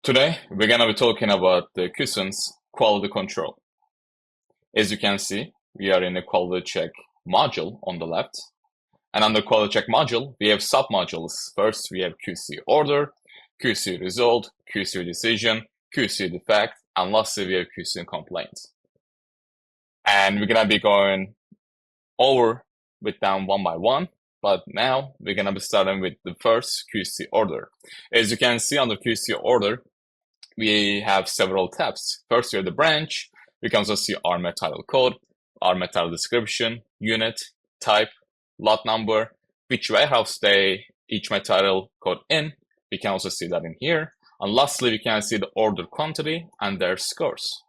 Today, we're going to be talking about the CUSCEN's quality control. As you can see, we are in the quality check module on the left. And under quality check module, we have submodules. First, we have QC order, QC result, QC decision, QC defect, and lastly, we have QC complaint. And we're going to be going over with them one by one. But now we're going to be starting with the first QC order. As you can see under QC order, we have several tabs. First, we have the branch. We can also see our material code, our material description, unit, type, lot number, which warehouse each material code in. We can also see that in here. And lastly, we can see the order quantity and their scores.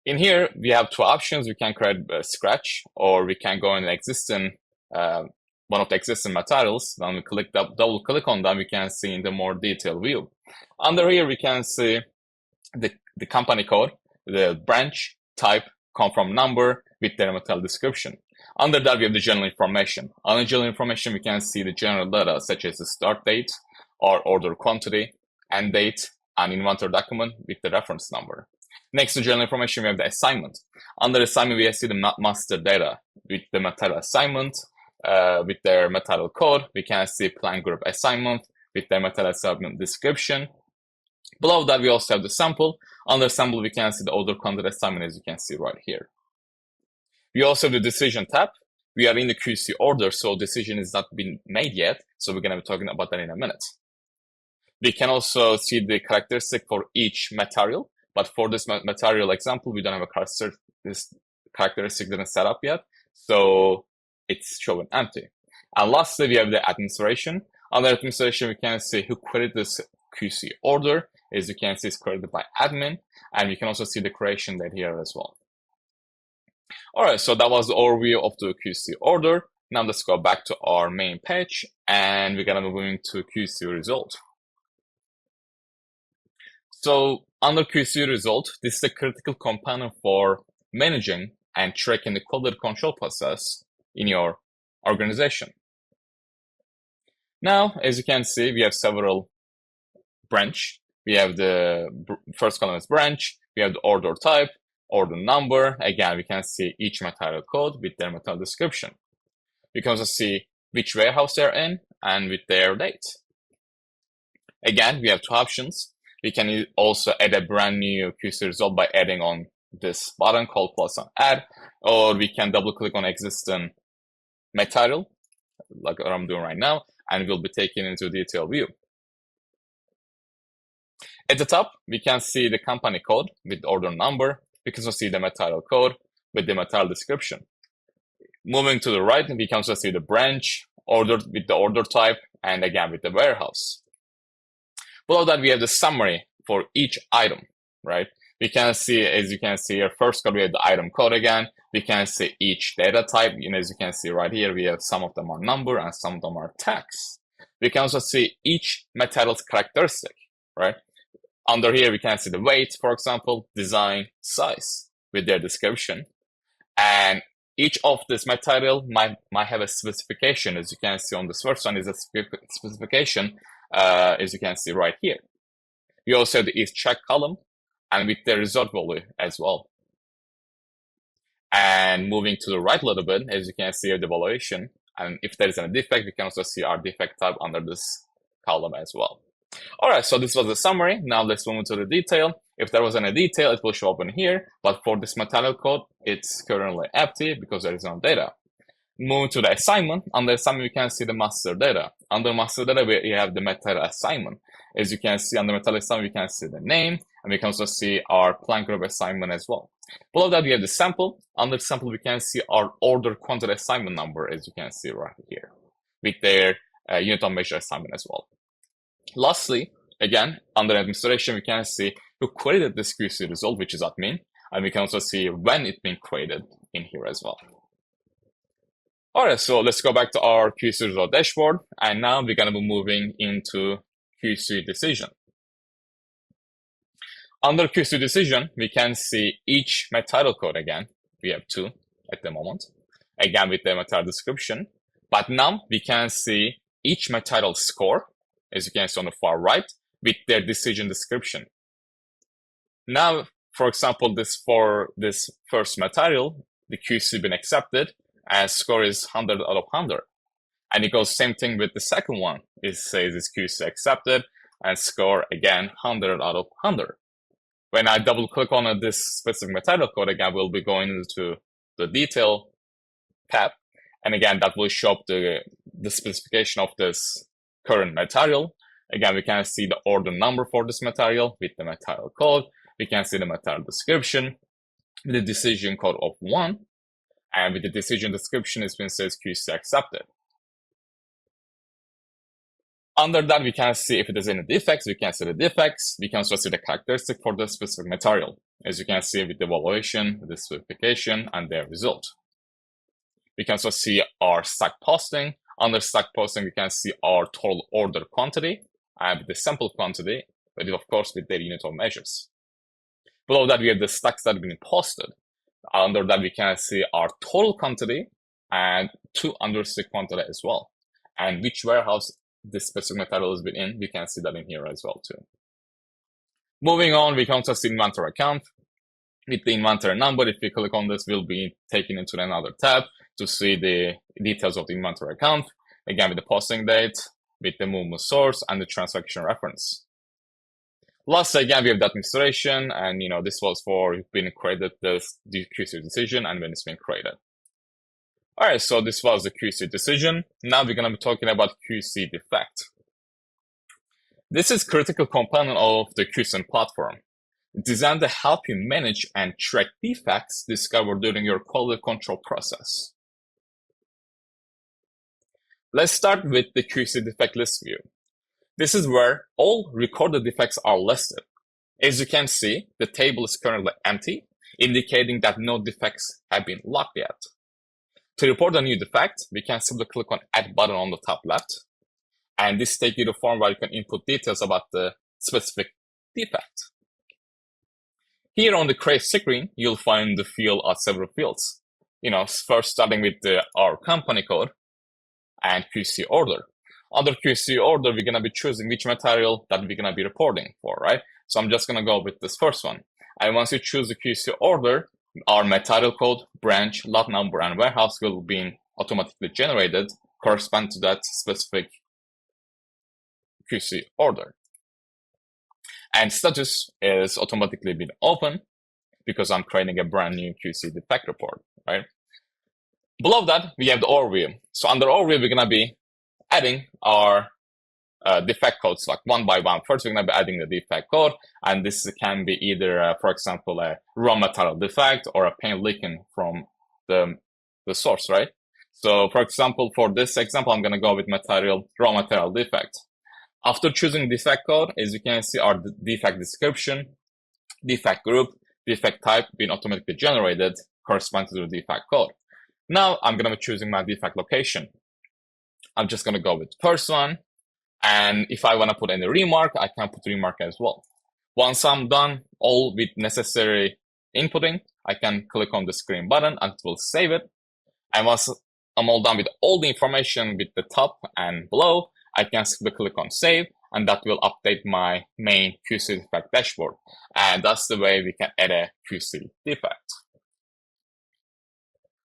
In here, we have two options. We can create a scratch, or we can go in an existing one of the existing materials. When we double click on them, we can see in the more detailed view. Under here, we can see the company code, the branch, type, come from number with their material description. Under that, we have the general information. Under general information, we can see the general data such as the start date, or order quantity, end date, and inventory document with the reference number. Next to general information, we have the assignment. Under assignment, we see the master data with the material assignment, with their material code. We can see plant group assignment with their material assignment description. Below that, we also have the sample. Under sample, we can see the order quantity assignment, as you can see right here. We also have the decision tab. We are in the QC order, so decision is not been made yet. So we're going to be talking about that in a minute. We can also see the characteristic for each material. But for this material example, we don't have this characteristic didn't set up yet. So it's showing empty. And lastly, we have the administration. Under administration, we can see who created this QC order. As you can see, it's created by admin. And we can also see the creation date here as well. All right, so that was the overview of the QC order. Now let's go back to our main page, and we're going to be moving to QC result. So under QC result, this is a critical component for managing and tracking the quality control process in your organization. Now, as you can see, we have several branch. We have the first column is branch. We have the order type, order number. Again, we can see each material code with their material description. We can also see which warehouse they're in and with their date. Again, we have two options. We can also add a brand new QC result by adding on this button called plus on add, or we can double click on existing material, like what I'm doing right now, and we'll be taken into detailed view. At the top, we can see the company code with the order number. We can also see the material code with the material description. Moving to the right, we can also see the branch, order with the order type, and again with the warehouse. Below that, we have the summary for each item, right? We can see, as you can see here, first we have the item code again. We can see each data type. As you can see right here, we have some of them are number and some of them are text. We can also see each material's characteristic, right? Under here, we can see the weight, for example, design, size with their description. And each of this material might have a specification. As you can see on this first one is a specification, as you can see right here. We also have the is check column and with the result value as well. And moving to the right a little bit, as you can see here, the evaluation. And if there is a defect, we can also see our defect type under this column as well. All right, so this was the summary. Now let's move into the detail. If there was any detail, it will show up in here. But for this material code, it's currently empty because there is no data. Moving to the assignment. Under assignment, we can see the master data. Under master data, we have the material assignment. As you can see, under material assignment, we can see the name, and we can also see our plant group assignment as well. Below that, we have the sample. Under sample, we can see our order quantity assignment number, as you can see right here, with their unit of measure assignment as well. Lastly, again, under administration, we can see who created this QC result, which is admin, and we can also see when it's been created in here as well. All right, so let's go back to our QC result dashboard, and now we're going to be moving into QC decision. Under QC decision, we can see each material code again. We have two at the moment, again with the material description. But now we can see each material score, as you can see on the far right, with their decision description. Now, for example, for this first material, the QC been accepted and score is 100 out of 100. And it goes same thing with the second one. It says it's QC accepted and score again 100 out of 100. When I double click on this specific material code, again, we'll be going into the detail tab. And again, that will show up the specification of this current material. Again, we can see the order number for this material with the material code. We can see the material description with the decision code of 1. And with the decision description, it's been says QC accepted. Under that, we can see if there's any defects. We can see the defects. We can also see the characteristic for the specific material. As you can see with the evaluation, the specification, and their result. We can also see our stack posting. Under stack posting, we can see our total order quantity and the sample quantity, but of course with their unit of measures. Below that, we have the stacks that have been posted. Under that, we can see our total quantity and two understick quantity as well. And which warehouse this specific material has been in, we can see that in here as well too. Moving on, we can also see inventory account. With the inventory number, if we click on this, we'll be taken into another tab to see the details of the inventory account. Again, with the posting date, with the movement source, and the transaction reference. Lastly, again, we have the administration, and this was for being created the QC decision and when it's been created. All right, so this was the QC decision. Now we're going to be talking about QC defect. This is a critical component of the CUSCEN platform, designed to help you manage and track defects discovered during your quality control process. Let's start with the QC defect list view. This is where all recorded defects are listed. As you can see, the table is currently empty, indicating that no defects have been logged yet. To report a new defect, we can simply click on Add button on the top left, and this takes you to a form where you can input details about the specific defect. Here on the Create screen, you'll find the field of several fields. First starting with our company code and QC order. Under QC order, we're going to be choosing which material that we're going to be reporting for, right? So I'm just going to go with this first one. And once you choose the QC order, our material code, branch, lot number, and warehouse will be automatically generated correspond to that specific QC order. And status is automatically been open because I'm creating a brand new QC defect report, right? Below that, we have the overview. So under overview, we're going to be adding our defect codes like one by one. First, we're going to be adding the defect code, and this can be either, for example, a raw material defect or a paint leaking from the source, right? So, for example, for this example, I'm going to go with raw material defect. After choosing defect code, as you can see, our defect description, defect group, defect type being automatically generated corresponding to the defect code. Now, I'm going to be choosing my defect location. I'm just going to go with the first one. And if I want to put any remark, I can put remark as well. Once I'm done all with necessary inputting, I can click on the screen button and it will save it. And once I'm all done with all the information with the top and below, I can simply click on save, and that will update my main QC defect dashboard. And that's the way we can add a QC defect.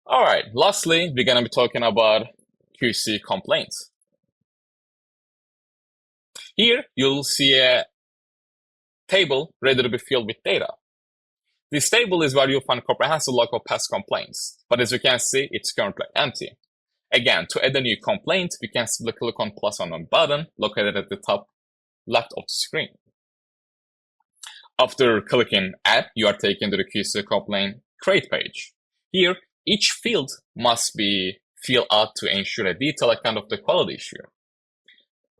All right, lastly, we're going to be talking about QC complaints. Here, you'll see a table ready to be filled with data. This table is where you'll find comprehensive log of past complaints, but as you can see, it's currently empty. Again, to add a new complaint, we can simply click on plus on a button located at the top left of the screen. After clicking Add, you are taken to the QC complaint create page. Here, each field must be filled out to ensure a detailed account of the quality issue.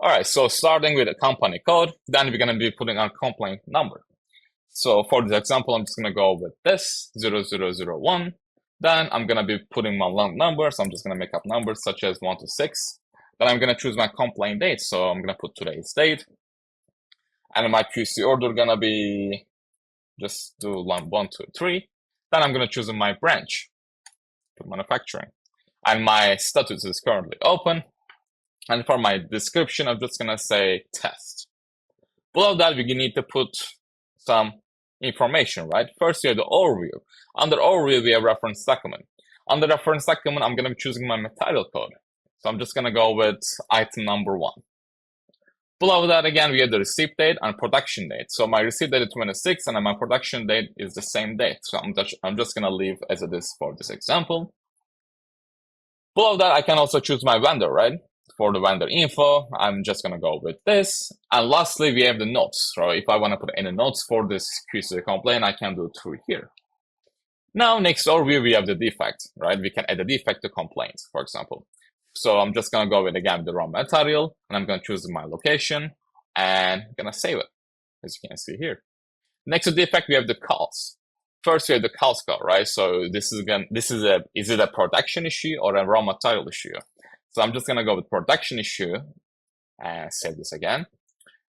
All right, so starting with a company code, then we're going to be putting our complaint number. So for this example, I'm just going to go with this 0001. Then I'm going to be putting my long numbers. I'm just going to make up numbers such as 1 to 6. Then I'm going to choose my complaint date. So I'm going to put today's date. And my QC order going to be just do 1, 2, 3. Then I'm going to choose my branch, put manufacturing. And my status is currently open. And for my description, I'm just going to say test. Below that, we need to put some information, right? First, we have the overview. Under overview, we have reference document. Under reference document, I'm going to be choosing my material code. So I'm just going to go with item number 1. Below that, again, we have the receipt date and production date. So my receipt date is 26 and my production date is the same date. So I'm just going to leave as it is for this example. Below that, I can also choose my vendor, right? For the vendor info, I'm just going to go with this. And lastly, we have the notes. So if I want to put any notes for this QC complaint, I can do it through here. Now, next overview, we have the defect, right? We can add a defect to complaint, for example. So I'm just going to go with, again, the raw material, and I'm going to choose my location, and I'm going to save it, as you can see here. Next to defect, we have the calls. First, we have the calls code, right? So is it a production issue or a raw material issue? So I'm just going to go with production issue and save this again.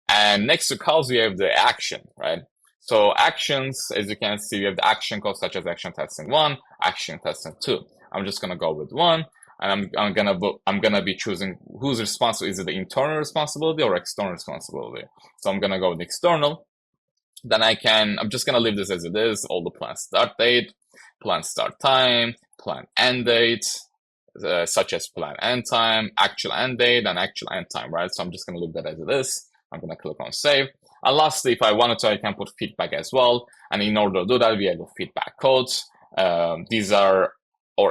And next to calls, we have the action, right? So actions, as you can see, we have the action codes such as action testing 1, action testing 2. I'm just going to go with 1. And I'm gonna be choosing who's responsible. Is it the internal responsibility or external responsibility? So I'm gonna go with external. Then I'm just gonna leave this as it is. All the plan start date, plan start time, plan end date, such as plan end time, actual end date, and actual end time, right? So I'm just gonna leave that as it is. I'm gonna click on save. And lastly, if I wanted to, I can put feedback as well. And in order to do that, we have the feedback codes. These are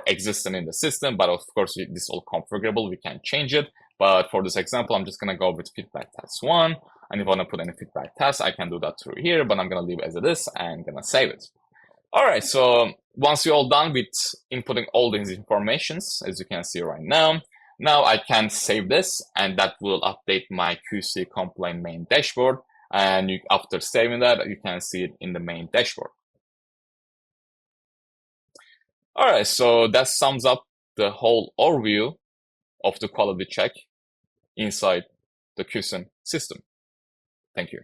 existing in the system, but of course this is all configurable. We can change it. But for this example, I'm just going to go with feedback test 1. And if I want to put any feedback test, I can do that through here, but I'm going to leave it as it is and going to save it. All right, so once you're all done with inputting all these informations, as you can see right now I can save this, and that will update my QC complaint main dashboard. And after saving that, you can see it in the main dashboard. All right, so that sums up the whole overview of the quality check inside the CUSCEN system. Thank you.